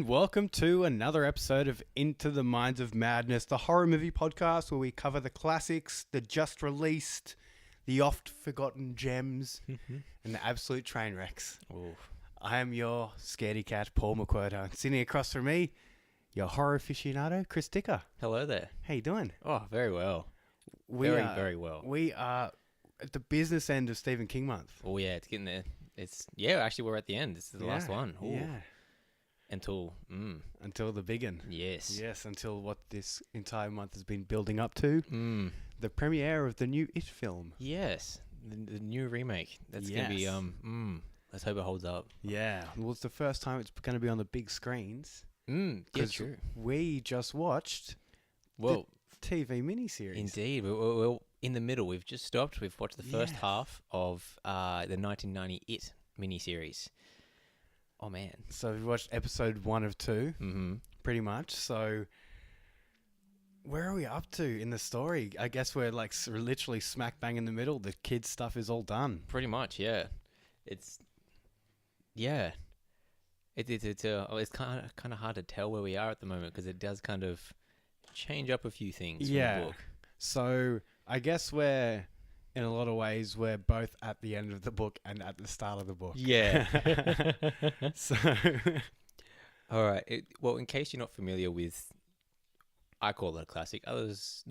and welcome to another episode of Into the Minds of Madness, the horror movie podcast where we cover the classics, the just released, the oft-forgotten gems, and the absolute train wrecks. Ooh. I am your scaredy cat, Paul McWhirter, and sitting across from me, your horror aficionado, Chris Dicker. Hello there. How you doing? Oh, very well. Very well. We are at the business end of Stephen King month. Oh, yeah, it's getting there. Actually, we're at the end. This is the last one. Ooh. Yeah. Until the big one. Yes. Yes, until what this entire month has been building up to. The premiere of the new It film. Yes. The new remake. That's going to be, let's hope it holds up. Yeah. Well, it's the first time it's going to be on the big screens. Yeah, true. We just watched the TV miniseries. Indeed. We're in the middle. We've just stopped. We've watched the first half of the 1990 It miniseries. Oh, man. So we watched episode 1 of 2, pretty much. So where are we up to in the story? I guess we're like literally smack bang in the middle. The kids' stuff is all done. Pretty much, yeah. It's kind of hard to tell where we are at the moment because it does kind of change up a few things from the book. So I guess we're in a lot of ways we're both at the end of the book and at the start of the book. Yeah. So all right. In case you're not familiar with, I call it a classic. Others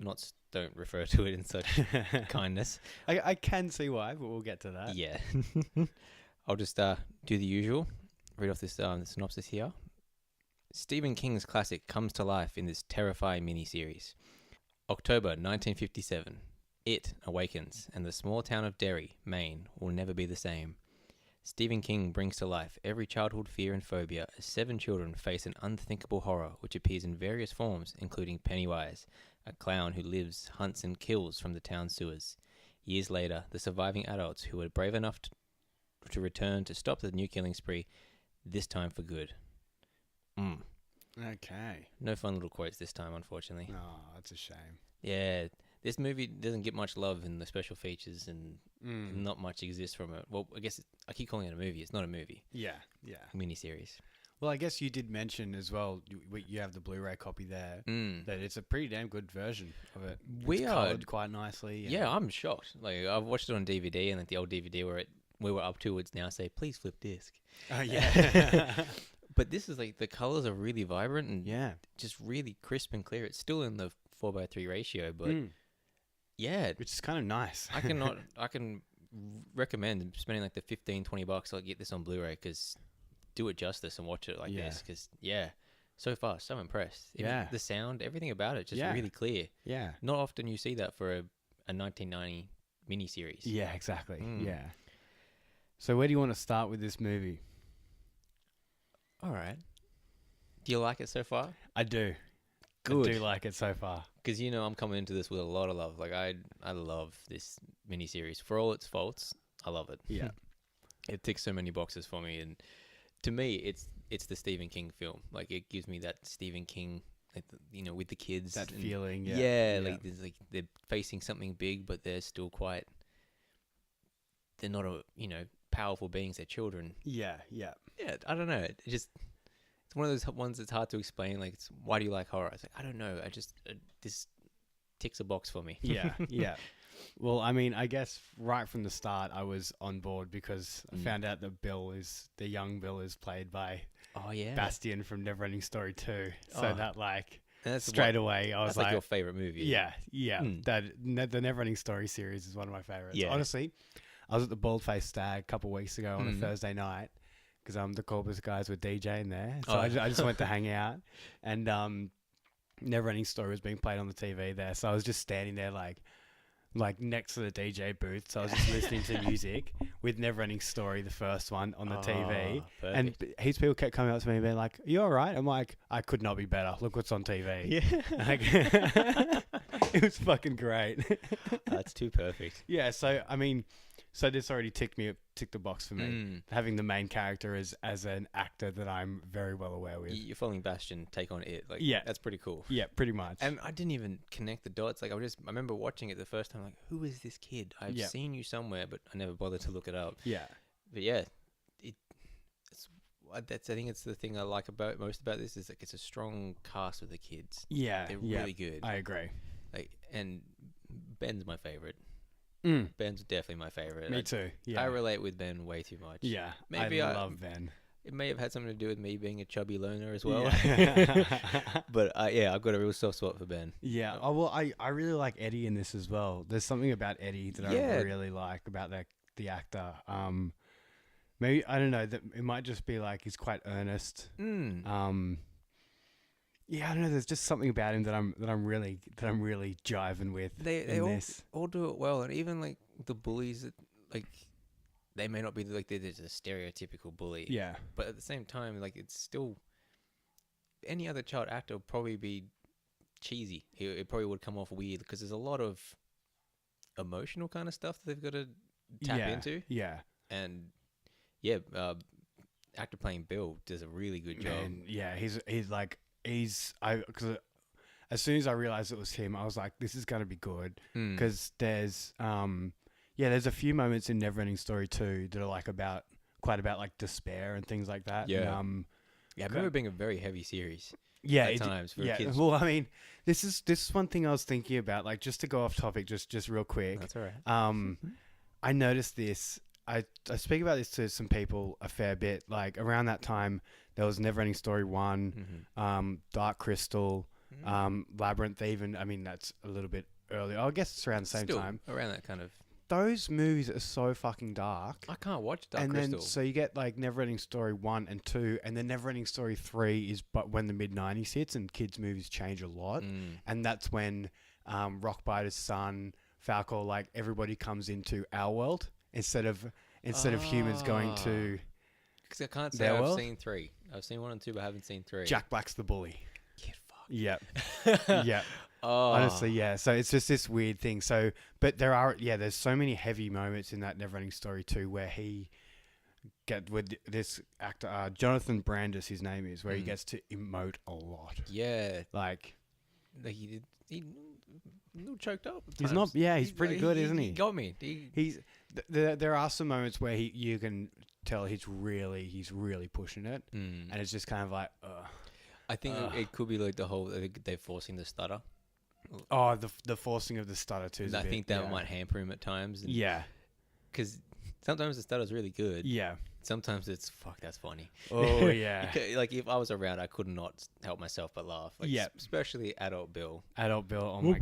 don't refer to it in such kindness. I can see why, but we'll get to that. Yeah. I'll just do the usual. Read off this the synopsis here. Stephen King's classic comes to life in this terrifying miniseries. October 1957. It awakens, and the small town of Derry, Maine, will never be the same. Stephen King brings to life every childhood fear and phobia as 7 children face an unthinkable horror which appears in various forms, including Pennywise, a clown who lives, hunts, and kills from the town's sewers. Years later, the surviving adults who were brave enough to return to stop the new killing spree, this time for good. Okay. No fun little quotes this time, unfortunately. Oh, that's a shame. Yeah, this movie doesn't get much love in the special features and not much exists from it. Well, I guess I keep calling it a movie. It's not a movie. Yeah. Miniseries. Well, I guess you did mention as well, you have the Blu-ray copy there, that it's a pretty damn good version of it. It's colored quite nicely. Yeah, I'm shocked. Like, I've watched it on DVD, and like the old DVD where we were up to would now say, please flip disc. Oh, yeah. But this is like, the colors are really vibrant and just really crisp and clear. It's still in the 4:3 ratio, but which is kind of nice. I can recommend spending like the $15-20. I'll get this on Blu-ray because do it justice and watch it like this because so far so impressed. The sound, everything about it, just really clear. Yeah, not often you see that for a 1990 miniseries. Yeah, exactly. Yeah. So where do you want to start with this movie? All right. Do you like it so far? I do. Good. I do like it so far. Because, I'm coming into this with a lot of love. Like, I love this miniseries. For all its faults, I love it. Yeah. It ticks so many boxes for me. And to me, it's the Stephen King film. Like, it gives me that Stephen King, like, with the kids. That feeling, Like, there's, like, they're facing something big, but they're still they're not, powerful beings. They're children. Yeah. Yeah, I don't know. It's one of those ones that's hard to explain. Like, why do you like horror? It's like, I don't know. This ticks a box for me. Yeah. Well, I mean, I guess right from the start, I was on board because I found out that the young Bill is played by Bastian from Neverending Story 2. So that's straight away, I was like your favorite movie. Yeah. The Neverending Story series is one of my favorites. Yeah. Honestly, I was at the Bald-Faced Stag a couple of weeks ago on a Thursday night. Because the Corbus guys were DJing there. So I just went to hang out. And Neverending Story was being played on the TV there. So I was just standing there like next to the DJ booth. So I was just listening to music with Neverending Story, the first one, on the TV. Perfect. And heaps of people kept coming up to me and being like, are you all right? I'm like, I could not be better. Look what's on TV. Yeah. It was fucking great. That's too perfect. Yeah, so, I mean... So this already ticked the box for me. Having the main character as an actor that I'm very well aware with. You're following Bastian take on It. Like, that's pretty cool. Yeah, pretty much. And I didn't even connect the dots. Like, I remember watching it the first time. Like, who is this kid? I've seen you somewhere, but I never bothered to look it up. Yeah. But yeah, That's I think it's the thing I like most about this is like it's a strong cast with the kids. Yeah, They're yeah, really good. I agree. Like, and Ben's my favorite. Mm, Ben's definitely my favorite. me too. Yeah, I relate with Ben way too much. yeah. Maybe I love Ben. It may have had something to do with me being a chubby loner as well. Yeah. But yeah, I've got a real soft spot for Ben. Yeah. Oh well, I really like Eddie in this as well. There's something about Eddie that I really like about the actor. Maybe I don't know that it might just be like he's quite earnest. Yeah, I don't know. There's just something about him that I'm really jiving with. They all do it well, and even like the bullies that like. They may not be like there's a stereotypical bully. Yeah. But at the same time, like it's still any other child actor would probably be cheesy. It probably would come off weird because there's a lot of emotional kind of stuff that they've got to tap into. Yeah. And actor playing Bill does a really good job. Man, yeah, because as soon as I realized it was him, I was like, this is gonna be good because there's there's a few moments in Neverending Story 2 that are like quite about like despair and things like that. Yeah. And, I remember it being a very heavy series. Yeah, at times for kids. Well, I mean, this is one thing I was thinking about. Like, just to go off topic, just real quick. That's all right. I noticed this. I speak about this to some people a fair bit. Like around that time, there was Neverending Story 1, Dark Crystal, Labyrinth. Even I mean, that's a little bit earlier. I guess it's around the same time. Around that kind of. Those movies are so fucking dark. I can't watch Dark Crystal. Crystal. And then, so you get like Neverending Story 1 and 2, and then Neverending Story 3 is but when the mid-90s hits and kids' movies change a lot. And that's when Rockbiter's son, Falco, like everybody comes into our world instead of humans going to. Because I can't say I've seen 3. I've seen 1 and 2, but I haven't seen 3. Jack Black's the bully. Get fucked. Yep. Yep. Oh. Honestly, yeah. So it's just this weird thing. So, but there's so many heavy moments in that Neverending Story 2 where he get with this actor, Jonathan Brandis, his name is, where he gets to emote a lot. Yeah. Like he a little choked up. He's not. Yeah, he's pretty good, isn't he? He got me. There are some moments where you can tell he's really pushing it, and it's just kind of like. I think it could be like the whole they're forcing the stutter. Oh, the forcing of the stutter too. I think that might hamper him at times. Yeah, because sometimes the stutter's really good. Yeah. Sometimes it's that's funny. Oh yeah. Like if I was around, I could not help myself but laugh. Like, especially adult Bill. Adult Bill. Oh my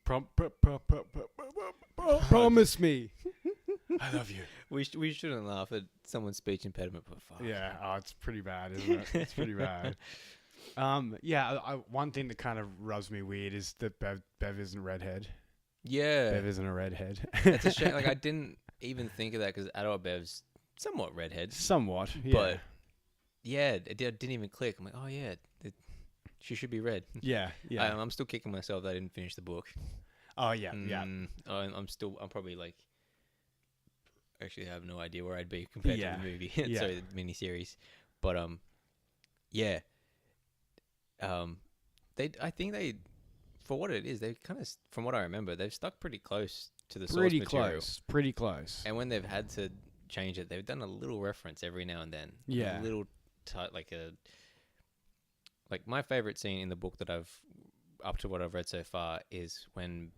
god. Promise me. I love you. We shouldn't laugh at someone's speech impediment, but fuck. Yeah. Oh, it's pretty bad, isn't it? It's pretty bad. One thing that kind of rubs me weird is that Bev isn't a redhead. Yeah. Bev isn't a redhead. It's a shame. Like, I didn't even think of that because adult Bev's somewhat redhead. Somewhat, yeah. But, yeah, it didn't even click. I'm like, oh, yeah, she should be red. Yeah, yeah. I'm still kicking myself that I didn't finish the book. Oh, yeah, yeah. I'm probably like, actually have no idea where I'd be compared to the movie. Sorry, the miniseries. But, yeah. I think they, for what it is, they kind of, from what I remember, they've stuck pretty close to the source material. Pretty close. And when they've had to change it, they've done a little reference every now and then. Yeah. A little, like my favorite scene in the book that up to what I've read so far is when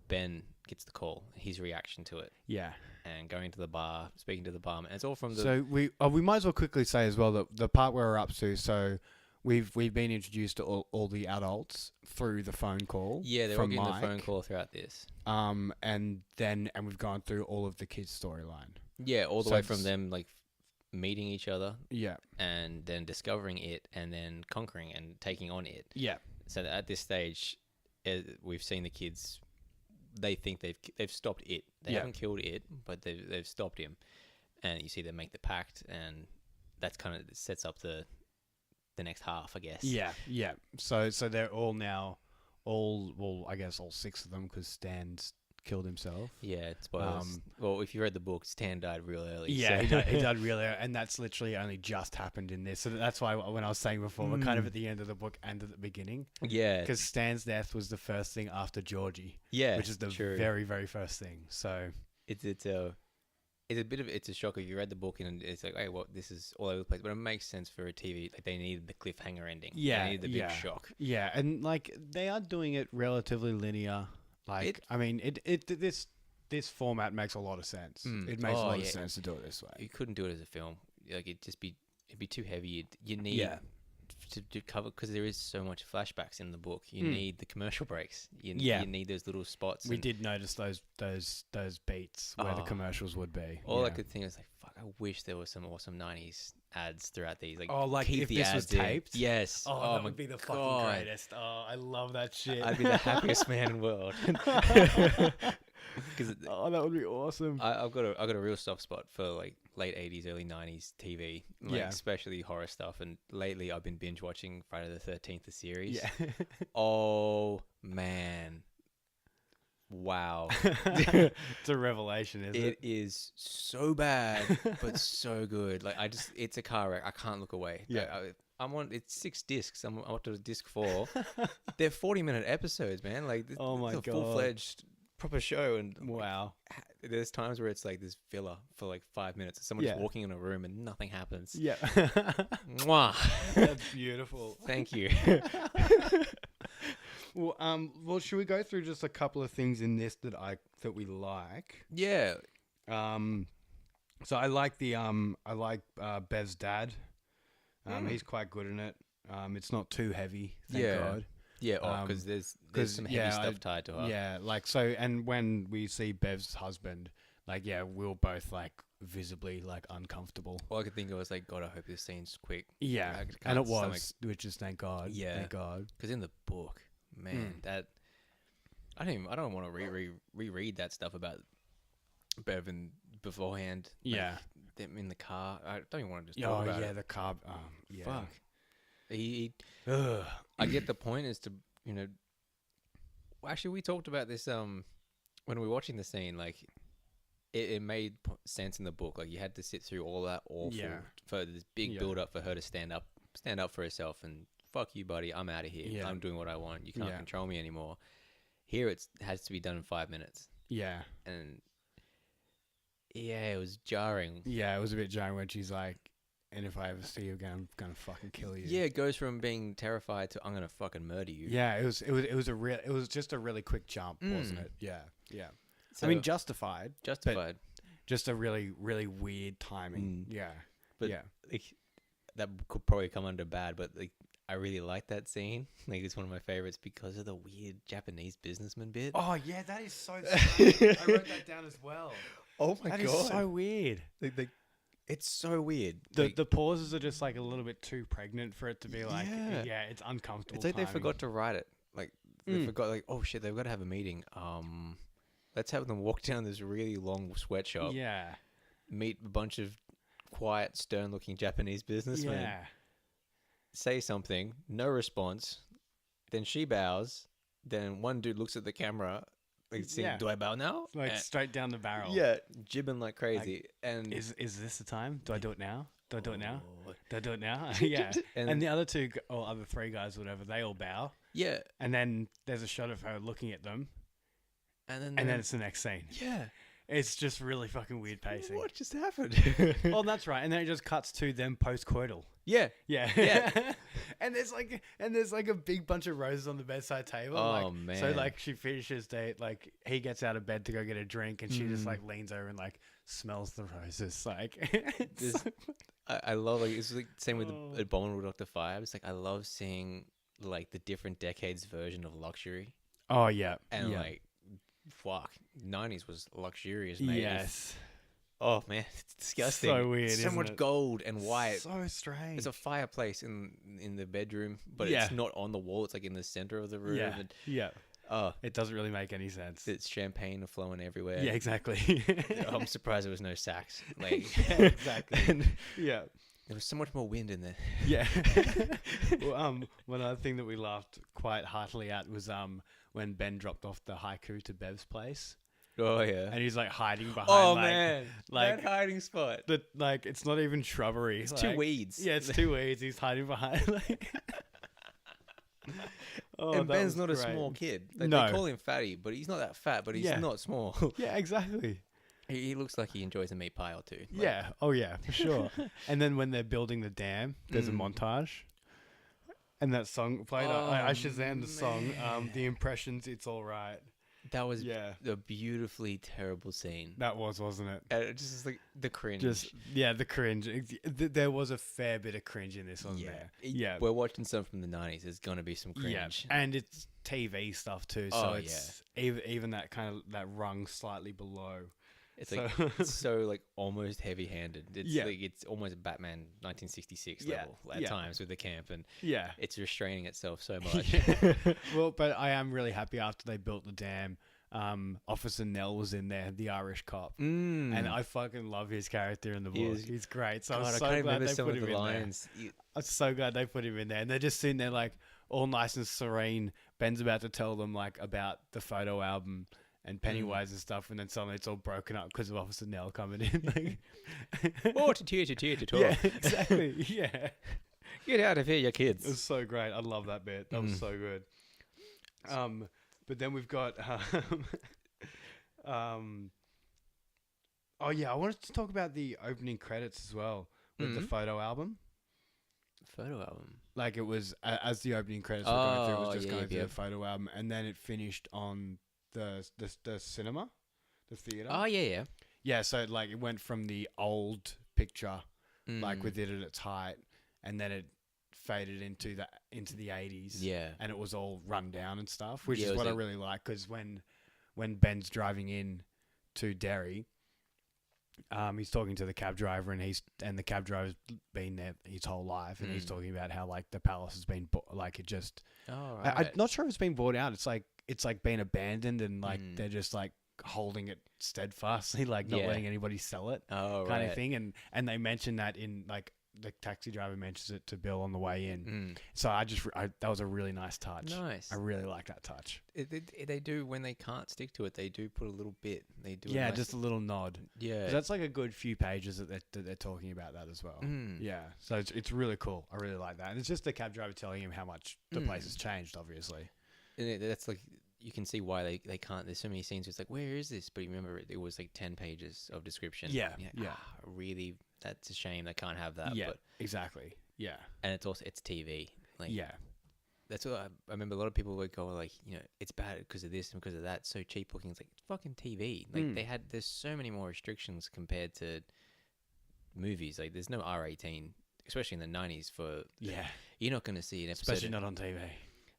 Ben gets the call, his reaction to it. Yeah. And going to the bar, speaking to the barman. It's all from the... So we might as well quickly say as well that the part where we're up to, so... We've been introduced to all the adults through the phone call. Yeah, they're all getting the phone call throughout this. And we've gone through all of the kids' storyline. Yeah, all the way from them like meeting each other. Yeah. And then discovering it, and then conquering and taking on it. Yeah. So that at this stage, we've seen the kids. They think they've stopped it. They haven't killed it, but they've stopped him. And you see them make the pact, and that's kind of sets up the next half, I guess. Yeah, yeah. So they're all now, I guess all 6 of them, because Stan's killed himself. Yeah, spoilers. Well, if you read the book, Stan died real early. Yeah, so. he died real early, and that's literally only just happened in this. So that's why when I was saying before, we're kind of at the end of the book and at the beginning. Yeah. Because Stan's death was the first thing after Georgie. Yeah, which is the very, very first thing. So it's it's a shock if you read the book and it's like, hey, well, this is all over the place, but it makes sense for a TV. Like they needed the cliffhanger ending. Yeah, they needed the big shock. Yeah, and like they are doing it relatively linear. Like I mean, this format makes a lot of sense. It makes a lot of sense to do it this way. You couldn't do it as a film. Like it'd be too heavy. You need to cover, because there is so much flashbacks in the book. You need the commercial breaks. You need those little spots. We did notice those beats where the commercials would be. All I could think was like, fuck, I wish there was some awesome 90s ads throughout these. Like keep if the this ads was taped? in. Yes. That would be the fucking greatest. Oh, I love that shit. I'd be the happiest man in the world. That would be awesome. I've got a real soft spot for like late 80s, early 90s TV, especially horror stuff. And lately I've been binge watching Friday the 13th, the series. Yeah. Oh man. Wow. It's a revelation, isn't it? It is so bad, but so good. Like it's a car wreck. I can't look away. Yeah. It's 6 discs. I'm up to disc 4. They're 40-minute episodes, man. Like, oh my God. Full-fledged proper show. And wow. There's times where it's like this filler for like 5 minutes. Someone just walking in a room and nothing happens. Yeah. Mwah. That's beautiful. Thank you. Well, should we go through just a couple of things in this that we like? Yeah. So I like Bev's dad. He's quite good in it. It's not too heavy, thank God. Yeah, because there's some heavy stuff tied to her. Yeah, like so, and when we see Bev's husband, like, we're both like visibly like uncomfortable. All I could think of was like, God, I hope this scene's quick. Yeah, and it was, which is thank God. Yeah, thank God. Because in the book, man, that I don't want to reread that stuff about Bev and beforehand. Yeah, like, them in the car. I don't even want to just talk about it. The car. Yeah. Fuck. I get the point is to, actually we talked about this when we were watching the scene. Like it made sense in the book. Like you had to sit through all that awful for this big build up for her to stand up for herself and fuck you, buddy. I'm out of here. Yeah. I'm doing what I want. You can't control me anymore. Here it has to be done in 5 minutes. Yeah. And it was jarring. Yeah, it was a bit jarring when she's like, and if I ever see you again, I'm gonna fucking kill you. Yeah, it goes from being terrified to I'm gonna fucking murder you. Yeah, it was just a really quick jump, wasn't it? Yeah, yeah. So, I mean, justified, just a really, really weird timing. Yeah, but like, that could probably come under bad. But like, I really like that scene. Like, it's one of my favorites because of the weird Japanese businessman bit. Oh yeah, that is so strange. I wrote that down as well. Oh my God, that is so weird. Like it's so weird. The pauses are just like a little bit too pregnant for it to be like, it's uncomfortable. It's like timing. They forgot to write it. Like they forgot, like, oh shit, they've got to have a meeting. Let's have them walk down this really long sweatshop. Yeah. Meet a bunch of quiet, stern-looking Japanese businessmen. Yeah. Say something, no response. Then she bows. Then one dude looks at the camera. Like, do I bow now? Like straight down the barrel. Yeah, jibbing like crazy. Like, and is this the time? Do I do it now? Do I do it now? Do I do it now? Yeah. And the other other 3 guys, whatever, they all bow. Yeah. And then there's a shot of her looking at them. And then it's the next scene. Yeah. It's just really fucking weird pacing. What just happened? Oh, that's right. And then it just cuts to them post-coital. Yeah. Yeah. Yeah. and there's like a big bunch of roses on the bedside table. Oh, like, man. So like she finishes like he gets out of bed to go get a drink and she just like leans over and like smells the roses. Like I love, like, it's like same with Abominable Dr. Five. It's like I love seeing like the different decades version of luxury. Oh yeah. And like, fuck, 90s was luxurious, mate. Yes. Oh man, it's disgusting. So weird. So much gold and white. So strange. There's a fireplace in the bedroom, but it's not on the wall. It's like in the center of the room. Yeah. And, it doesn't really make any sense. It's champagne flowing everywhere. Yeah, exactly. I'm surprised there was no sax. Like, exactly. And, there was so much more wind in there. Yeah. Well, one other thing that we laughed quite heartily at was when Ben dropped off the haiku to Bev's place. Oh yeah, and he's like hiding behind. Oh man, like that hiding spot. But like, it's not even shrubbery. It's like 2 weeds. Yeah, it's 2 weeds. He's hiding behind. Like, and Ben's not a small kid. Like, no, they call him fatty, but he's not that fat. But he's not small. Yeah, exactly. He looks like he enjoys a meat pie or two. Like, Yeah. Oh yeah, for sure. And then when they're building the dam, there's a montage. And that song played. I Shazam the song. The impressions. It's all right. that was a beautifully terrible scene. That wasn't it? It just is like the cringe. The cringe. There was a fair bit of cringe in this, wasn't there? Yeah. We're watching something from the 90s. There's gonna be some cringe. Yeah. And it's TV stuff too, so it's even that kind of that rung slightly below. It's like it's so like almost heavy-handed. It's like it's almost Batman 1966 level at times with the camp, and it's restraining itself so much. Well, but I am really happy after they built the dam. Officer Nell was in there, the Irish cop, and I fucking love his character in the book. He's great. So I'm so glad they put him in there. I'm so glad they put him in there, and they're just sitting there like all nice and serene. Ben's about to tell them like about the photo album and Pennywise and stuff, and then suddenly it's all broken up because of Officer Nell coming in. Or to talk. Yeah, exactly. Yeah. Get out of here, you kids. It was so great. I love that bit. That was so good. But then we've got I wanted to talk about the opening credits as well with the photo album. Photo album? Like it was, as the opening credits were going through, it was just going through the photo album, and then it finished on the cinema, the theater. Oh yeah. Yeah, so like it went from the old picture, like with it at its height, and then it faded into the 80s. Yeah, and it was all run down and stuff, which is what I really like, because when Ben's driving in to Derry, he's talking to the cab driver, and the cab driver's been there his whole life, and he's talking about how like the palace has been I'm not sure if it's been bought out. It's like been abandoned, and like they're just like holding it steadfastly, like not letting anybody sell it, kind of thing. And they mention that in like the taxi driver mentions it to Bill on the way in. So that was a really nice touch. Nice. I really like that touch. They do, when they can't stick to it, they do put a little bit. They do just a little nod. Yeah, that's like a good few pages that they're talking about that as well. Yeah, so it's really cool. I really like that, and it's just the cab driver telling him how much the place has changed, obviously. And that's like, you can see why they can't. There's so many scenes where it's like, where is this? But you remember it was like 10 pages of description. Yeah. Really, that's a shame they can't have that. Yeah, but, exactly. Yeah. And it's TV. Like, yeah. That's what I remember. A lot of people would go like, it's bad because of this and because of that. So cheap looking. It's like, it's fucking TV. Like there's so many more restrictions compared to movies. Like there's no R18, especially in the 90s you're not going to see an episode. Especially not on TV.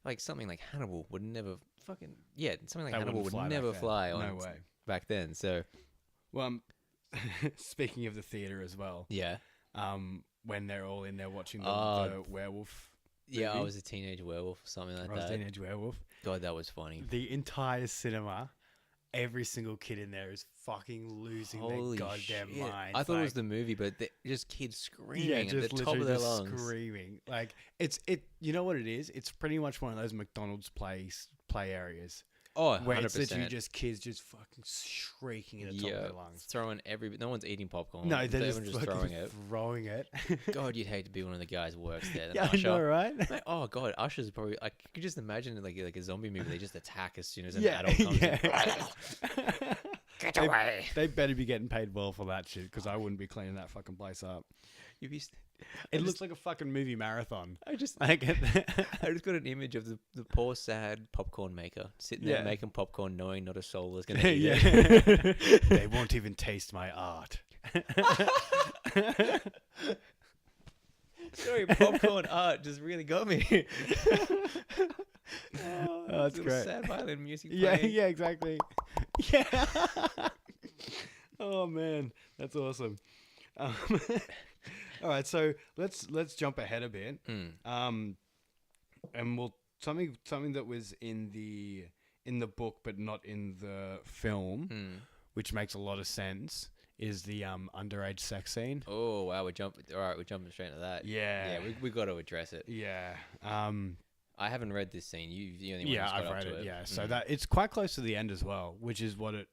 Like something like Hannibal would never something like Hannibal would never fly on. No way. Back then. So, well, speaking of the theater as well. Yeah. When they're all in there watching the werewolf. Yeah, movie. I was a teenage werewolf or something like that. I was a teenage werewolf. God, that was funny. The entire cinema, every single kid in there is fucking losing their goddamn mind. I thought it was the movie, but just kids screaming at the top of their lungs. Screaming. Like, you know what it is? It's pretty much one of those McDonald's play areas. Oh, where 100%. It's literally just kids just fucking shrieking at the top of their lungs. Throwing no one's eating popcorn. No, they're just throwing it. God, you'd hate to be one of the guys who works there. Yeah, I know, right? Mate, oh, God, Usher's probably... I could just imagine like a zombie movie. They just attack as soon as an adult comes in. Get away. They better be getting paid well for that shit, because I wouldn't be cleaning that fucking place up. It looks like a fucking movie marathon. I just got an image of the poor, sad popcorn maker sitting there making popcorn, knowing not a soul is going to eat it. They won't even taste my art. Sorry, popcorn art just really got me. That's great. Sad violin music playing. Yeah, exactly. Yeah. Oh man, that's awesome. All right, so let's jump ahead a bit. And we'll something that was in the book but not in the film, which makes a lot of sense, is the underage sex scene. Oh wow, we're jumping straight into that. Yeah, we got to address it. Yeah. I haven't read this scene. You the only one who's got I've up read to it. Yeah, so that it's quite close to the end as well, which is what it.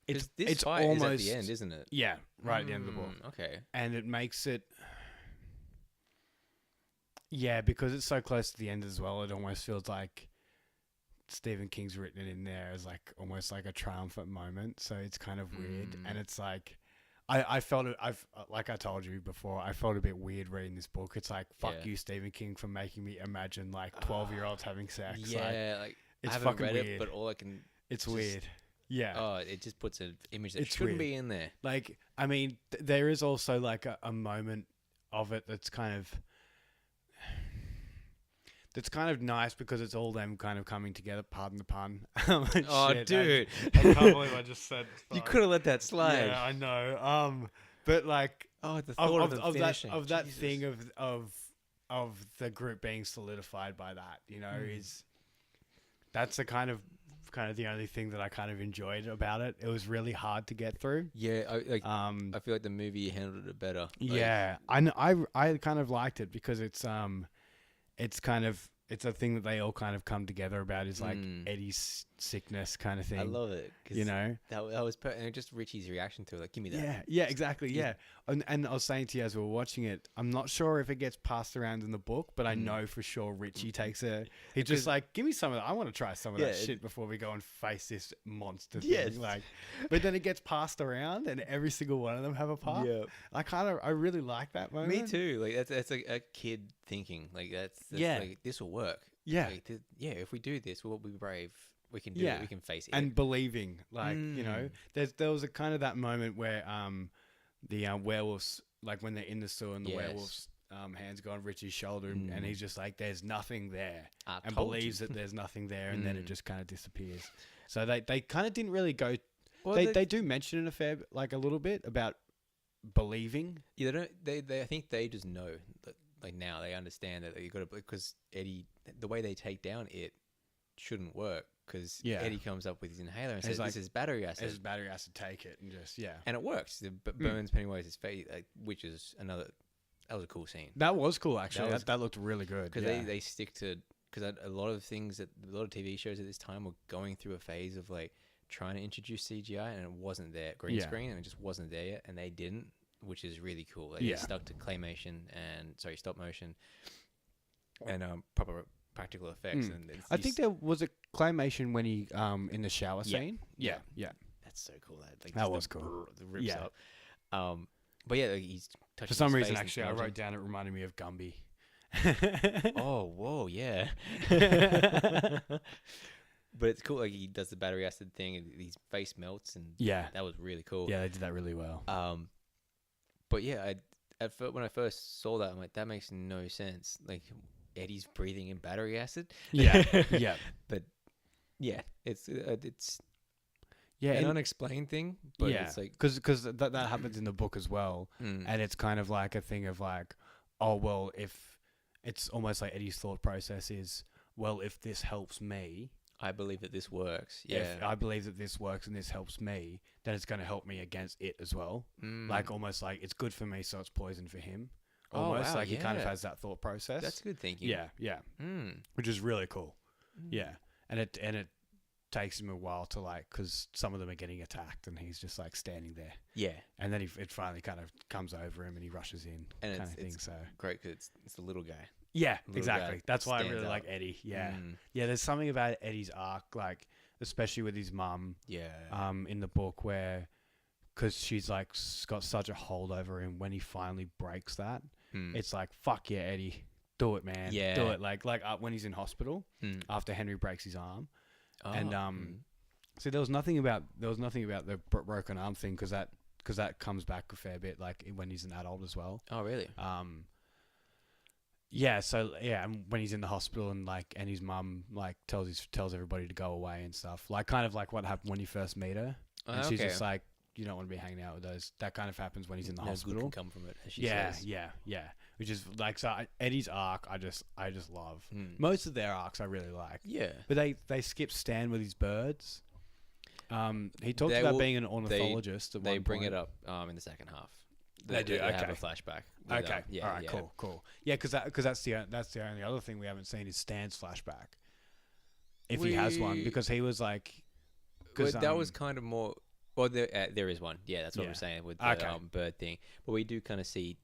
It's fight almost is at the end, isn't it? Yeah, right at the end of the book. Okay. And it makes it. Yeah, because it's so close to the end as well, it almost feels like Stephen King's written it in there as like almost like a triumphant moment. So it's kind of weird, and it's like. I felt it. Like I told you before, I felt a bit weird reading this book. It's like fuck you, Stephen King, for making me imagine like 12-year-olds having sex. Yeah, like it's I haven't fucking read weird. it, but all I can. It's weird. Yeah. Oh, it just puts an image that It's shouldn't weird. be in there. Like, I mean, there is also like a moment of it that's kind of nice because it's all them kind of coming together. Pardon the pun. Oh, Shit, dude, I can't believe I just said. you could have let that slide. Yeah, I know. But like, the thought of them that finishing. Jesus. thing of the group being solidified by that, you know, that's the kind of the only thing that I kind of enjoyed about it. It was really hard to get through. Yeah, I feel like the movie handled it better. Yeah, I kind of liked it because it's kind of it's a thing that they all kind of come together about is like Eddie's sickness kind of thing. I love it. You know, that was and just Richie's reaction to it. Like, give me that. Yeah, exactly. Yeah. And I was saying to you as we were watching it, I'm not sure if it gets passed around in the book, but I know for sure Richie takes it. He's just like, give me some of that. I want to try some of that shit before we go and face this monster thing. Like, but then it gets passed around, and every single one of them have a part. Yeah. I really like that moment. Me too. Like that's a kid thinking. Like that's like, this will work. Yeah. Like, if we do this, we'll be brave. We can do it. We can face it. And believing, like, you know, there was a kind of that moment where the werewolves, like when they're in the sewer and the werewolves hands go on Richie's shoulder and he's just like, there's nothing there, and believes that there's nothing there, and then it just kind of disappears. So they kind of didn't really go. Well, they do mention it a little bit about believing. Yeah, they I think they just know that, like, now they understand that you got to, because Eddie, the way they take down it shouldn't work. Because Eddie comes up with his inhaler and says, like, "This is battery acid. This is battery acid. Take it," and just and it works. It burns Pennywise's face, which is another. That was a cool scene. That was cool, actually. That looked really good. Because they stick to, because a lot of things that a lot of TV shows at this time were going through a phase of like trying to introduce CGI, and it wasn't there. Green screen, and it just wasn't there yet, and they didn't, which is really cool. They stuck to claymation and stop motion, and proper practical effects. And I think there was a claymation when he in the shower scene. Yeah. That's so cool. That was cool. The rips up. But yeah, he's touching. For some reason, actually, I wrote down it reminded me of Gumby. Oh, whoa, yeah. But it's cool. Like, he does the battery acid thing, and his face melts, and that was really cool. Yeah, they did that really well. But yeah, when I first saw that, I'm like, that makes no sense. Like, Eddie's breathing in battery acid. Yeah. But yeah, it's an unexplained thing. But it's like, because that happens in the book as well, and it's kind of like a thing of like, oh well, if it's almost like Eddie's thought process is, well, if this helps me, I believe that this works. If I believe that this works and this helps me, then it's going to help me against it as well. Like, almost like it's good for me, so it's poison for him. Almost like he kind of has that thought process. That's good thinking. Yeah. Which is really cool. Yeah, and it takes him a while to, like, because some of them are getting attacked and he's just like standing there. Yeah, and then it finally kind of comes over him and he rushes in, and kind of thing. So great because it's the little guy. Yeah, exactly. That's why I really like Eddie. Yeah, There's something about Eddie's arc, like especially with his mum. Yeah. In the book where, because she's like got such a hold over him, when he finally breaks that, it's like, fuck yeah, Eddie, do it, man. Yeah. Do it. Like when he's in hospital after Henry breaks his arm, so there was nothing about the broken arm thing because that comes back a fair bit, like when he's an adult as well. Oh really? Yeah, so and when he's in the hospital and his mum like tells everybody to go away and stuff, like kind of like what happened when you first meet her, and she's just like, you don't want to be hanging out with those. That kind of happens when he's in the hospital. Good can come from it, as she says. Yeah. Which is like, so Eddie's arc, I just love. Most of their arcs I really like. Yeah, but they skip Stan with his birds. He talks about being an ornithologist. They bring it up in the second half. They do. They have a flashback. Okay. All right. Cool. Yeah, because that's the only other thing we haven't seen is Stan's flashback. If he has one, because he was like, that was kind of more. Well, there is one. Yeah, that's what we're saying with the bird thing. But we do kind of see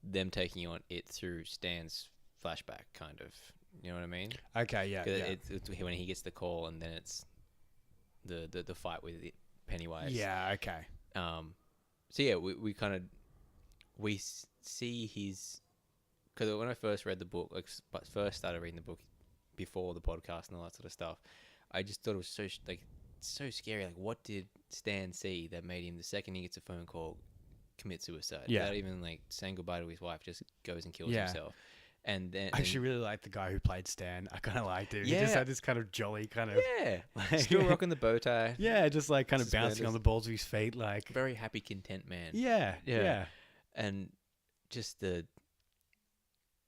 them taking on it through Stan's flashback, kind of. You know what I mean? Okay, yeah. 'Cause Yeah. it's when he gets the call, and then it's the fight with Pennywise. Yeah, okay. So yeah, we see his, because when I first read the book, like first started reading the book before the podcast and all that sort of stuff, I just thought it was so scary. Like, what did Stan see that made him, the second he gets a phone call, commit suicide? Yeah. Without even like saying goodbye to his wife, just goes and kills Yeah. himself. And then I actually really liked the guy who played Stan. I kind of liked him. Yeah. He just had this kind of jolly kind of... yeah, like- still rocking the bow tie. Yeah, just like kind of bouncing Suspenders. on the balls of his feet, like... Very happy, content man. Yeah, Yeah. yeah. And just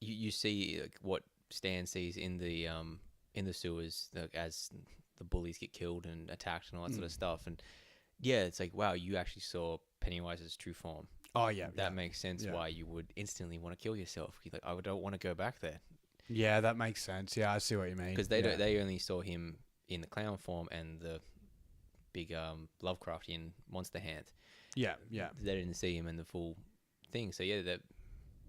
you see like what Stan sees in the sewers, like, as the bullies get killed and attacked and all that sort of stuff. And yeah, it's like, wow, you actually saw Pennywise's true form. Oh, yeah. That makes sense Yeah. why you would instantly want to kill yourself. You're like, I don't want to go back there, Yeah, that makes sense. Yeah, I see what you mean. because they only saw him in the clown form and the big Lovecraftian monster hand. Yeah, yeah. They didn't see him in the full thing. So yeah, that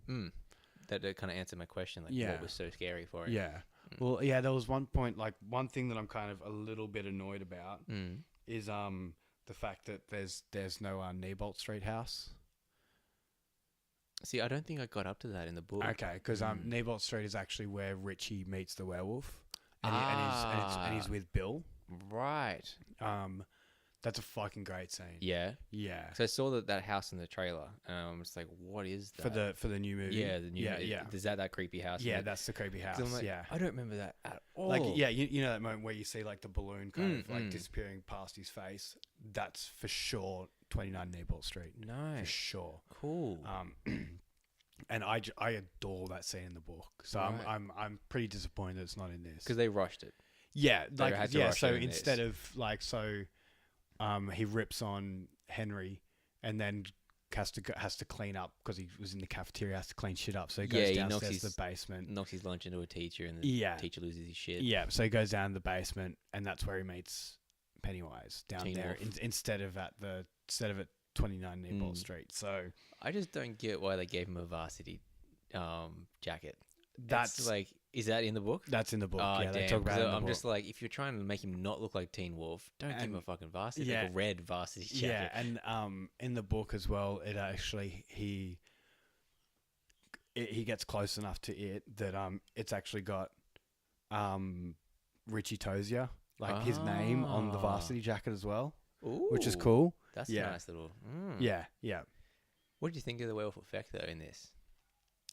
kind of answered my question. Like, Yeah. what was so scary for him? Yeah. Well, yeah, there was one point, like, one thing that I'm kind of a little bit annoyed about is the fact that there's no Neibolt Street house. See, I don't think I got up to that in the book. Okay, because Neibolt Street is actually where Richie meets the werewolf, and he's with Bill. Right. That's a fucking great scene. Yeah. Yeah. So I saw that house in the trailer, and I was like, "What is that?" For the new movie. Yeah, the new movie. Yeah. Is that creepy house? Yeah, that's the creepy house. 'Cause I'm like, yeah. I don't remember that at all. Like, yeah, you know that moment where you see like the balloon kind of like disappearing past his face. That's for sure 29 Neibolt Street. No. For sure. Cool. And I adore that scene in the book. So Right. I'm pretty disappointed that it's not in this. Because they rushed it. Yeah, They like had to yeah. rush So it in instead this. of like he rips on Henry and then has to clean up because he was in the cafeteria. Has to clean shit up. So he goes Yeah, he knocks downstairs to his- the basement. Knocks his lunch into a teacher, and the Yeah. teacher loses his shit. Yeah, so he goes down to the basement, and that's where he meets Pennywise down Teen there Wolf. instead of at 29 Neibolt Mm. Street. So I just don't get why they gave him a varsity jacket. that's It's like, is that in the book? that's in the book. Oh, yeah, they damn. talk about 'Cause it in the I'm book. just like, if you're trying to make him not look like Teen Wolf, don't give him And- a fucking varsity, yeah. like a red varsity jacket. Yeah, and in the book as well, it actually he gets close enough to it that it's actually got Richie Tozier, like his name on the varsity jacket as well, which is Ooh, cool. That's Yeah. a nice little. Yeah, yeah. What did you think of the werewolf effect though in this?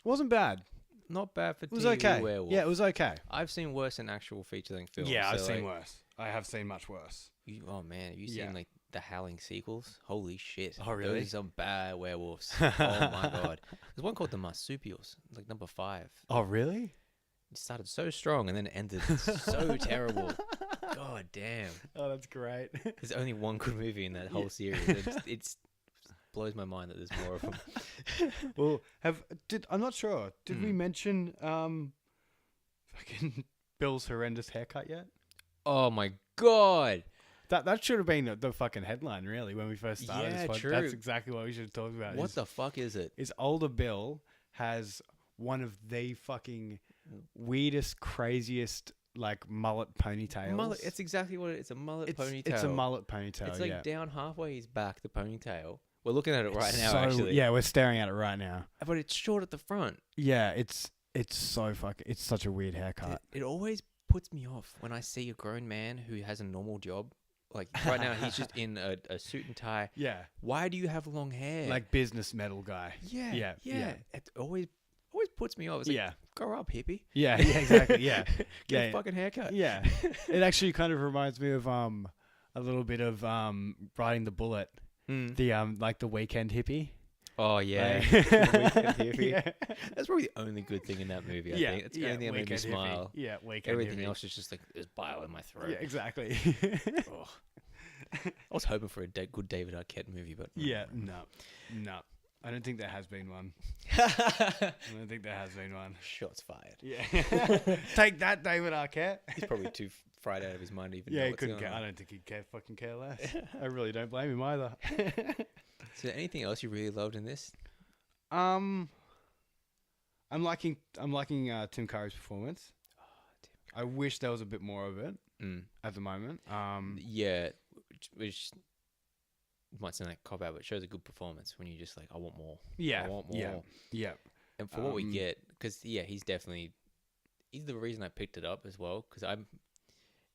Wasn't bad. Not bad for It was TV okay. werewolf. Yeah, it was okay. I've seen worse in actual feature-length films. Yeah, I've so, seen like, worse. I have seen much worse. Oh man, have you Yeah. seen like the Howling sequels? Holy shit! Oh, really? Those are some bad werewolves. Oh my god! There's one called the Marsupials, like number 5. Oh, really? It started so strong and then it ended so terrible. God damn! Oh, that's great. There's only one good movie in that whole series. It's blows my mind that there's more of them. Well, I'm not sure. Did we mention fucking Bill's horrendous haircut yet? Oh my god! That should have been the fucking headline, really, when we first started. Yeah, this true. That's exactly what we should have talked about. What the fuck is it? Is older Bill has one of the fucking weirdest, craziest like mullet ponytails. Mullet. It's exactly what it is. It's a mullet ponytail. It's a mullet ponytail. It's like yeah. down halfway his back, the ponytail. We're looking at it right It's now, so- actually. Yeah, we're staring at it right now. But it's short at the front. Yeah, it's so fucking. It's such a weird haircut. It always puts me off when I see a grown man who has a normal job. Like right now, he's just in a suit and tie. Yeah, Why do you have long hair? like business metal guy. yeah. yeah. It always puts me off. It's like, Yeah. grow up, hippie. Yeah, exactly. Yeah, Get Yeah, a fucking haircut. yeah. It actually kind of reminds me of a little bit of Riding the Bullet. Mm. The like the weekend hippie. Oh yeah. Like- The weekend hippie. Yeah. That's probably the only good thing in that movie. I think it's the only thing that made me weekend hippie. smile. Yeah, weekend Everything hippie. else is just like there's bile in my throat. Yeah, exactly. Oh. I was hoping for a good David Arquette movie, but Yeah, no. I don't think there has been one. I don't think there has been one. Shots fired. Yeah. Take that, David Arquette. He's probably too fried out of his mind to even Yeah, know he what's couldn't going care. I on. don't think he'd fucking care less. I really don't blame him either. Is there anything else you really loved in this? I'm liking Tim Curry's performance. I wish there was a bit more of it Mm. at the moment. Yeah, which might sound like a cop out, but it shows a good performance when you're just like, I want more. Yeah. I want more. Yeah. And for what we get, because he's the reason I picked it up as well. Because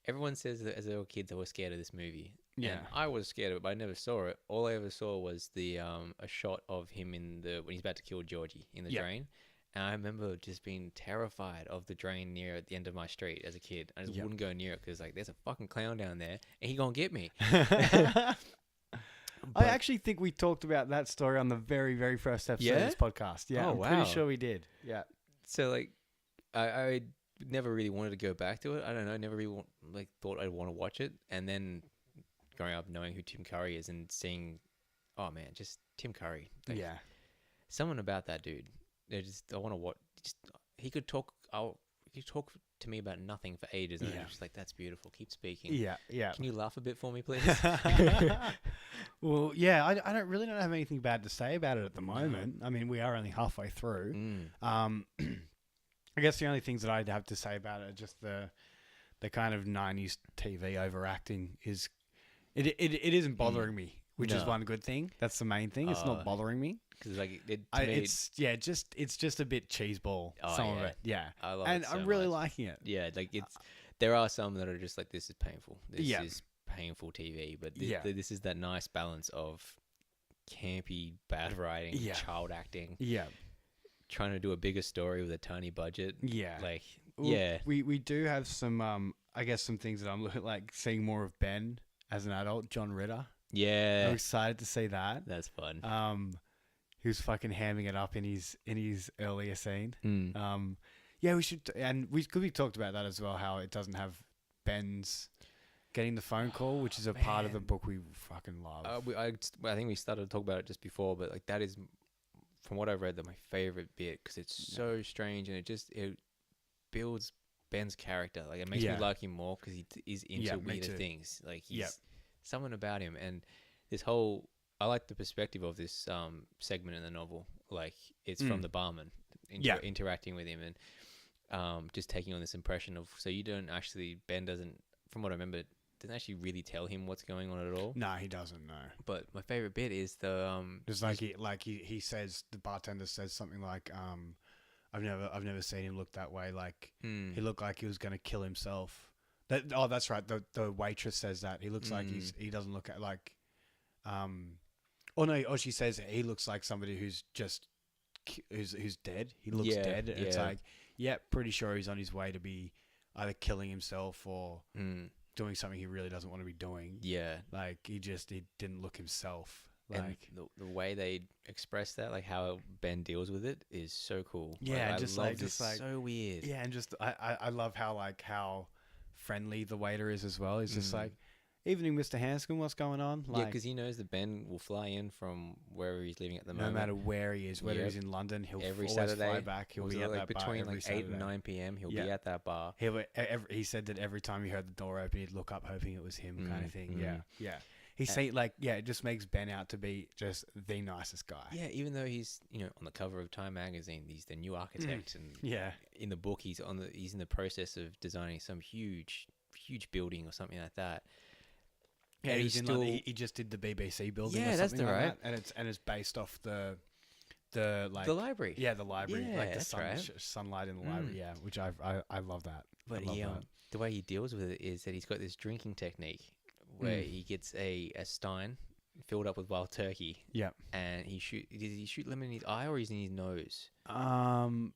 everyone says that as they were kids, they were scared of this movie. Yeah. And I was scared of it, but I never saw it. All I ever saw was a shot of him when he's about to kill Georgie in the drain. And I remember just being terrified of the drain near at the end of my street as a kid. I just wouldn't go near it because like there's a fucking clown down there and he gonna get me. I actually think we talked about that story on the very, very first episode of this podcast. Yeah, I'm pretty sure we did. Yeah. So like, I never really wanted to go back to it. I don't know. I never really thought I'd want to watch it. And then growing up knowing who Tim Curry is and seeing, oh man, just Tim Curry. Like, something about that dude. I want to watch. He could talk. He could talk to me about nothing for ages, and I'm just like, that's beautiful. Keep speaking. Yeah. Can you laugh a bit for me, please? Well, yeah, I don't have anything bad to say about it at the moment. I mean, we are only halfway through. I guess the only things that I'd have to say about it are just the kind of 90s TV overacting is it isn't bothering me, which is one good thing. That's the main thing. It's not bothering me. Because like it's just a bit cheeseball. Some of it, I love and it so I'm really much. liking it. Yeah, like there are some that are just like, this is painful. This is painful TV, but this is that nice balance of campy, bad writing, child acting. Trying to do a bigger story with a tiny budget. Like we do have some I guess some things that I'm like seeing more of Ben as an adult, John Ritter. I'm excited to see that. That's fun. Who's fucking hamming it up in his earlier scene. We should, and we talked about that as well, how it doesn't have Ben's getting the phone call, which is a part of the book we fucking love. I think we started to talk about it just before, but like that is, from what I've read, my favorite bit because it's so strange and it builds Ben's character. Like it makes me like him more because he is into weirder things. Like he's something about him, and this whole. I like the perspective of this segment in the novel. Like it's from the barman interacting with him and just taking on this impression of. So you don't actually Ben doesn't, from what I remember, doesn't actually really tell him what's going on at all. No, he doesn't. No. But my favorite bit is the just he says, the bartender says something like I've never seen him look that way. Like he looked like he was gonna kill himself. That's right. The waitress says that he looks like he doesn't look at like she says he looks like somebody who's dead. He looks dead. And it's like, pretty sure he's on his way to be either killing himself or doing something he really doesn't want to be doing. Yeah. Like he didn't look himself. Like and the way they express that, like how Ben deals with it, is so cool. Yeah, like, just so weird. Yeah, and just I love how friendly the waiter is as well. He's just like, evening, Mr. Hanscom, what's going on? Like, because he knows that Ben will fly in from wherever he's living at the moment. No matter where he is, whether he's in London, he'll always fly back. He'll be at that bar between every 8 and 9 p.m. He'll be at that bar. He said that every time he heard the door open, he'd look up hoping it was him, kind of thing. Yeah. He say it just makes Ben out to be just the nicest guy. Yeah, even though he's on the cover of Time magazine, he's the new architect, and in the book he's in the process of designing some huge building or something like that. Yeah, he just did the BBC building. Yeah, or that's something right. That. And it's based off the library. Yeah, the library. Yeah, like the that's right. sunlight in the library. Yeah, which I love that. But the way he deals with it is that he's got this drinking technique where he gets a stein filled up with wild turkey. Yeah, and does he shoot lemon in his eye or is in his nose? I'm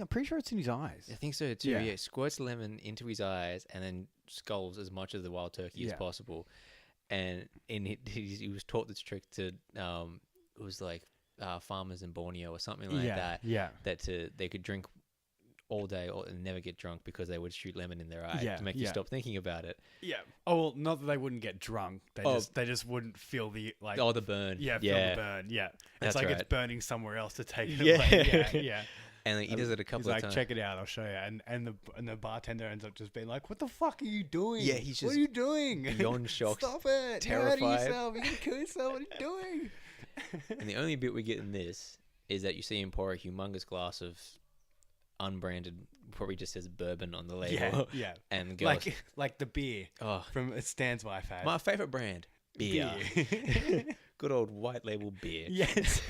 pretty sure it's in his eyes. I think so too. Yeah, squirts lemon into his eyes and then skulls as much of the wild turkey as possible. And he was taught this trick to it was like farmers in Borneo or something like that. Yeah, that they could drink all day and never get drunk because they would shoot lemon in their eye to make you stop thinking about it. Yeah. Oh well, not that they wouldn't get drunk. They just wouldn't feel the the burn. Yeah, feel the burn. Yeah, it's like it's burning somewhere else to take it away. Yeah. And he does it a couple of times. Check it out, I'll show you. And the bartender ends up just being like, "What the fuck are you doing? Yeah, he's just what are you doing? Beyond shocked. Stop it! Terrified. Get out of yourself! You're gonna kill yourself! What are you doing?" And the only bit we get in this is that you see him pour a humongous glass of unbranded, probably just says bourbon on the label. Yeah. And the girls, like the beer from Stan's wife had. my favorite brand, beer. Good old white label beer. Yes.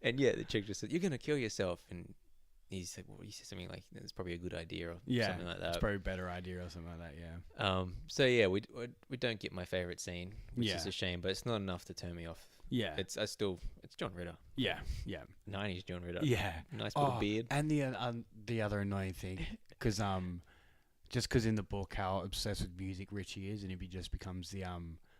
And yeah, the chick just said, "You're gonna kill yourself," and he said, "Well," he said something like, "It's probably a good idea," or something like that. It's probably a better idea or something like that. Yeah. So yeah, we don't get my favorite scene, which is a shame, but it's not enough to turn me off. Yeah. It's John Ritter. Yeah. 90s John Ritter. Yeah. Nice little beard. And the other annoying thing, because just because in the book how obsessed with music Richie is, and if he just becomes the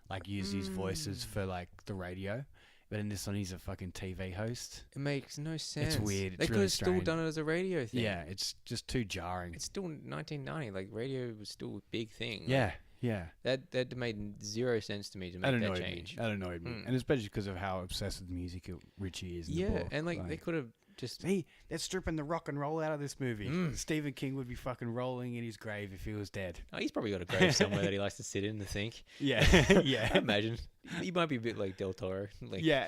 like use his voices for like the radio, but in this one he's a fucking TV host. It makes no sense. It's weird. They could have still done it as a radio thing. Yeah, it's just too jarring. It's still 1990. Like radio was still a big thing. Yeah. Like, Yeah. That made zero sense to me to make that change. That annoyed me. And especially because of how obsessed with music Richie is in the book. And like they could have just... Hey, they're stripping the rock and roll out of this movie. Stephen King would be fucking rolling in his grave if he was dead. Oh, he's probably got a grave somewhere that he likes to sit in to think. Yeah. Yeah. I imagine. He might be a bit like Del Toro. Like, yeah.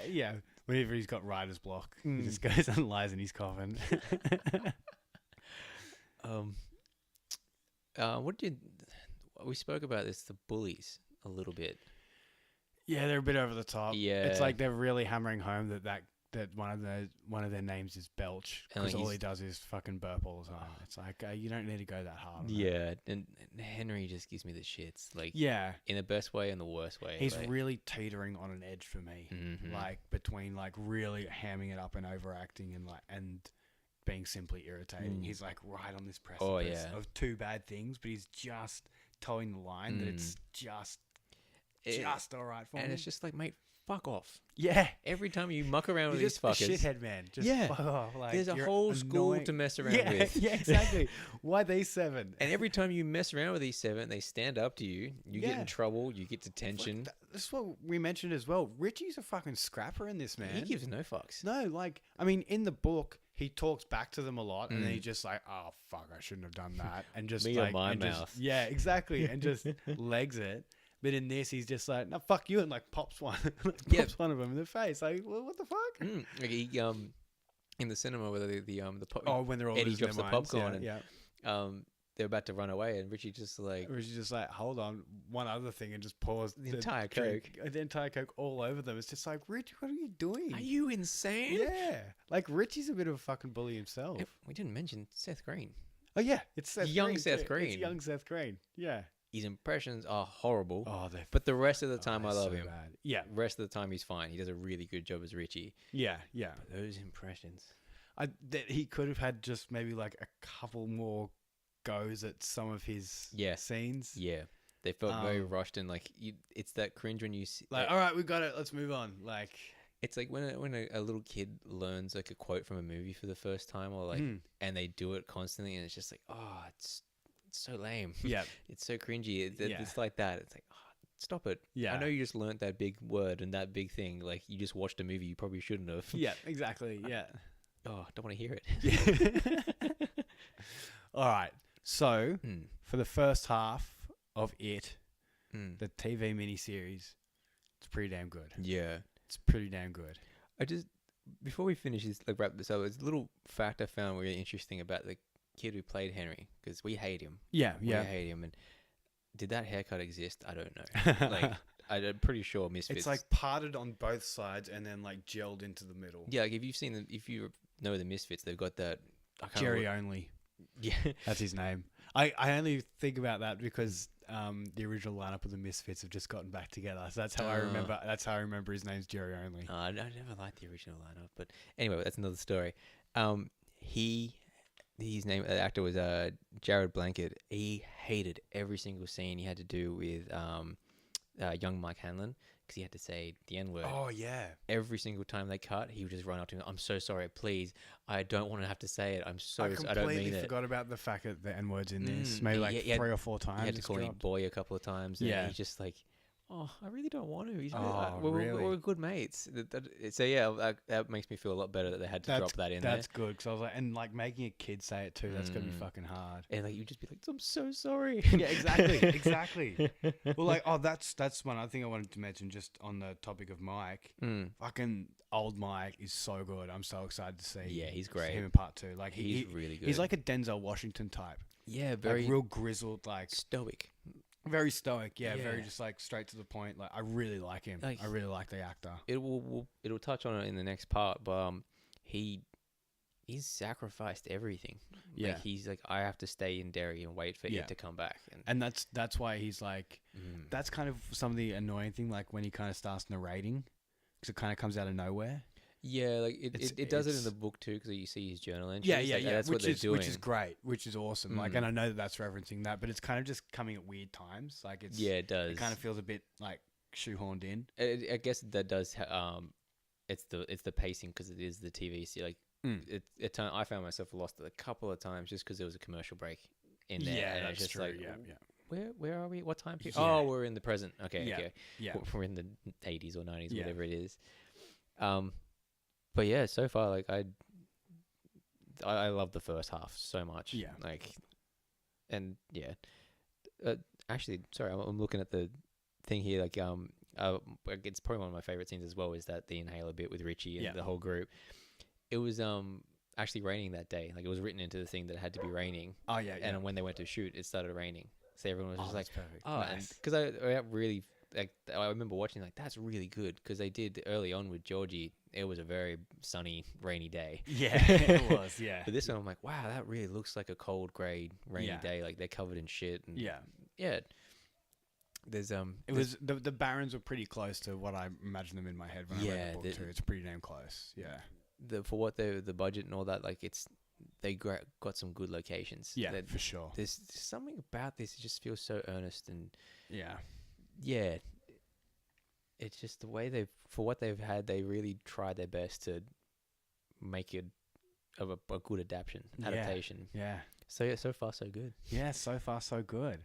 Whenever he's got writer's block, he just goes and lies in his coffin. We spoke about this, the bullies, a little bit. Yeah, they're a bit over the top. Yeah, it's like they're really hammering home that one of their names is Belch, because all he does is fucking burp all the time. It's like you don't need to go that hard. Yeah, and Henry just gives me the shits. Like, yeah, in the best way and the worst way. He's really teetering on an edge for me, like between like really hamming it up and overacting and being simply irritating. He's like right on this precipice of two bad things, but he's just towing the line that it's just all right for me. And it's just like, mate, fuck off. Yeah. Every time you muck around with these fuckers. Just a shithead, man. Just fuck off. Like, there's a whole school to mess around with. Yeah, exactly. Why these 7? And every time you mess around with these 7, they stand up to you. You get in trouble. You get detention. That's what we mentioned as well. Richie's a fucking scrapper in this, man. He gives no fucks. No, like, I mean, in the book, he talks back to them a lot, and then he's just like, "Oh fuck, I shouldn't have done that," and just me like, or my mouth. Yeah, exactly, and just legs it. But in this, he's just like, "No, fuck you," and like pops one, pops one of them in the face. Like, well, what the fuck? Like he in the cinema where when they're all Eddie drops the minds, popcorn and they're about to run away, and Richie's just like, hold on, one other thing, and just pours the entire Coke all over them. It's just like, Rich, what are you doing? Are you insane? Yeah, like Richie's a bit of a fucking bully himself. We didn't mention Seth Green. Oh yeah, it's Seth young Green. Seth Green. It's young Seth Green. Yeah. His impressions are horrible. Oh, but the rest of the time I love him. Bad. Yeah. The rest of the time he's fine. He does a really good job as Richie. Yeah. But those impressions. He could have had just maybe like a couple more goes at some of his scenes. Yeah. They felt very rushed, and like it's that cringe when you see, like, all right, we got it. Let's move on. Like, it's like when a little kid learns like a quote from a movie for the first time, or like, and they do it constantly, and it's just like, oh, it's so lame. Yeah. It's so cringy. It's like that. It's like, oh, stop it. Yeah. I know you just learnt that big word and that big thing. Like, you just watched a movie you probably shouldn't have. Yeah, exactly. Yeah. Oh, I don't want to hear it. Yeah. All right. So, for the first half of it, the TV miniseries, it's pretty damn good. Yeah. It's pretty damn good. Before we finish this, like wrap this up, there's a little fact I found really interesting about the kid who played Henry, because we hate him. Yeah. We hate him. And did that haircut exist? I don't know. Like, I'm pretty sure Misfits. It's like parted on both sides and then like gelled into the middle. Yeah, like if you know the Misfits, they've got that. Jerry Only. Yeah, that's his name. I only think about that because the original lineup of the Misfits have just gotten back together. So that's how I remember. That's how I remember his name's Jerry Only. I never liked the original lineup, but anyway, that's another story. His name, the actor was Jared Blanket. He hated every single scene he had to do with young Mike Hanlon, because he had to say the N-word. Oh, yeah. Every single time they cut, he would just run up to him, I'm so sorry, please, I don't want to have to say it. I don't mean it. I completely forgot about the fact that the N-word's in this. Maybe like 3 or 4 times. He had to call him boy a couple of times. And he's just like, oh, I really don't want to. He's Oh, really, really? we're good mates. So yeah, that makes me feel a lot better that they had to drop that in there. That's good, because I was like, and like making a kid say it too, that's gonna be fucking hard. And like you just be like, I'm so sorry. Yeah, exactly, exactly. Well, like, that's one other thing I wanted to mention, just on the topic of Mike. Fucking old Mike is so good. I'm so excited to see. Yeah, he's great. Him in part 2. Like he's really good. He's like a Denzel Washington type. Yeah, very like, real grizzled, like stoic. Very stoic. Yeah, very just like straight to the point. Like, I really like him. Like, I really like the actor. It'll touch on it in the next part, but he's sacrificed everything. Yeah, like, he's like, I have to stay in Derry and wait for it to come back, and that's why he's like, that's kind of some of the annoying thing. Like when he kind of starts narrating, because it kind of comes out of nowhere. Yeah, like it does it in the book too, because you see his journal entries. Yeah. That's what they're doing, which is great, which is awesome. Like, and I know that's referencing that, but it's kind of just coming at weird times. Like, it does. It kind of feels a bit like shoehorned in. I guess that does. It's the pacing, because it is the TV. So like, I found myself lost a couple of times just because there was a commercial break in there. Yeah, and that's just true. like, where are we? What time period? Yeah. Oh, we're in the present. Okay, Yeah. okay. Yeah, We're in the 80s or 90s, Yeah. whatever it is. But yeah, so far, like I love the first half so much. Yeah. Like, and yeah, actually, sorry, I'm looking at the thing here. Like, it's probably one of my favorite scenes as well. Is that the inhaler bit with Richie and the whole group? It was actually raining that day. Like, it was written into the thing that it had to be raining. Oh yeah. And when they went to shoot, it started raining. So everyone was just like, perfect. oh, Nice. because I really. Like, I remember watching, like, that's really good, because they did early on with Georgie. It was a very sunny, rainy day. Yeah, it was. Yeah. But this one, I'm like, wow, that really looks like a cold, grey, rainy day. Like, they're covered in shit. And yeah. There's It was the Barons were pretty close to what I imagined them in my head when I read the book too. It's pretty damn close. Yeah. For what the budget and all that, like, they got some good locations. Yeah, for sure. There's something about this. It just feels so earnest and yeah. It's just the way for what they've had, they really tried their best to make it of a good adaptation. Yeah. So far so good. Yeah, so far so good.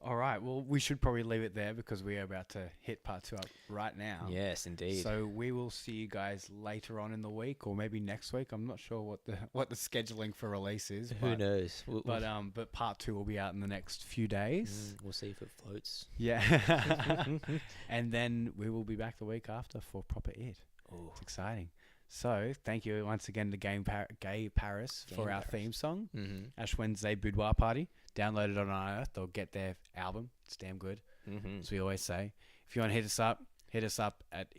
All right. Well, we should probably leave it there, because we are about to hit part 2 up right now. Yes, indeed. So we will see you guys later on in the week, or maybe next week. I'm not sure what the scheduling for release is. Who knows? But part 2 will be out in the next few days. We'll see if it floats. Yeah. And then we will be back the week after for Proper It. Oh, it's exciting. So thank you once again to Gay Paris for our theme song, Ash Wednesday Boudoir Party. Download it on Unearthed or get their album. It's damn good, as we always say. If you want to hit us up at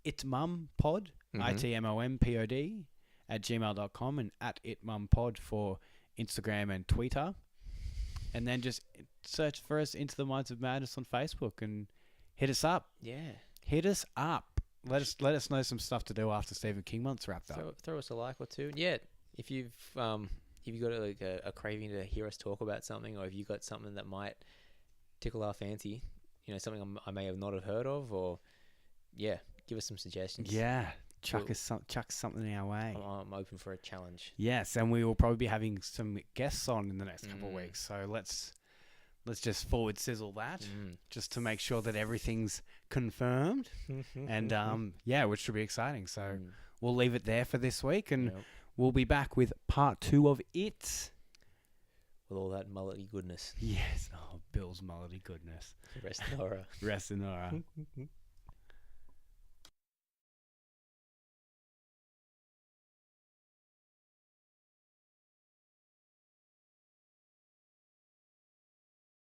itmumpod, ITMOMPOD @gmail.com, and at itmumpod for Instagram and Twitter. And then just search for us, Into the Minds of Madness, on Facebook, and hit us up. Yeah. Hit us up. Let us know some stuff to do after Stephen King month's wrapped up. Throw us a like or two. Yeah, if you've got a craving to hear us talk about something, or if you got something that might tickle our fancy, something I may have not have heard of, or give us some suggestions. Yeah, chuck something our way. I'm open for a challenge. Yes, and we will probably be having some guests on in the next couple of weeks. So let's just forward sizzle that, just to make sure that everything's confirmed. And which should be exciting. So we'll leave it there for this week, and we'll be back with part 2 of it. With all that mullety goodness. Yes. Oh, Bill's mullety goodness. Rest in horror. Rest in horror.